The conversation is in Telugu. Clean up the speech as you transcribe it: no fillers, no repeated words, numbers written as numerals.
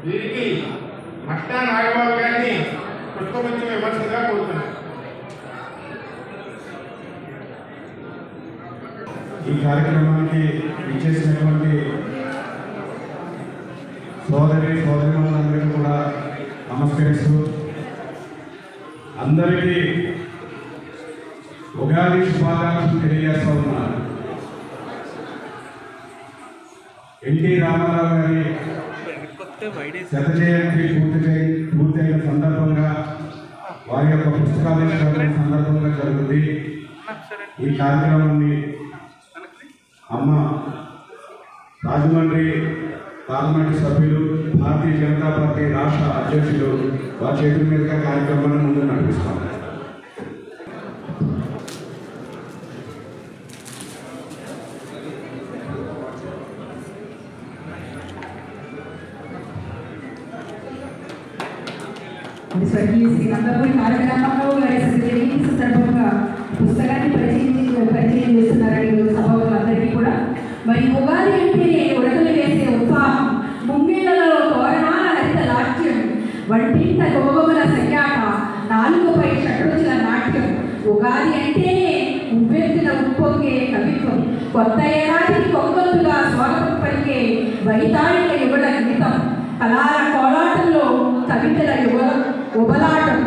వీరికి మట్టా నాగబాబు గారిని పుష్పగుచ్చం విమర్శగా కోరుతున్నారు. ఈ కార్యక్రమానికి ఇచ్చేసినటువంటి సోదరిమణులందరికీ కూడా నమస్కరిస్తూ అందరికీ ఉగాది శుభాకాంక్షలు తెలియజేస్తూ ఉన్నారు. ఎన్టీ రామారావు గారి శత జయంతి పూర్తయిన సందర్భంగా వారి యొక్క పుస్తకావిష్కరణ సందర్భంగా జరుగుతుంది. ఈ కార్యక్రమాన్ని అమ్మ రాజమండ్రి పార్లమెంటు సభ్యులు భారతీయ జనతా పార్టీ రాష్ట్ర అధ్యక్షులు వారి చేతుల మీదుగా కార్యక్రమాన్ని ముందు నడిపిస్తాం. స్వర్గీయ శ్రీ నందమూరి తారక రామారావు గారి జయంతి సందర్భంగా పుస్తకాన్ని పరిచయం చేస్తున్నారని సభకులందరికీ కూడా. మరి ఉగాది అంటేనే ఉడకలు వేసే ఉత్సాహం, ముంగేళ్లలో తోరణాల హరిత లాట్యం, వంటింత గోగముల సయ్యాట, నాలుగుపై షడ్రుచుల నాట్యం. ఉగాది అంటేనే ఉవ్వెత్తున ఉప్పొంగే కవిత్వం, కొత్త ఏడాదికి కొంగొత్తుగా స్వాగతం పలికే వైతాళిక యువల గీతం, కళాల కోలాటంలో కవితల ఉబలాటం,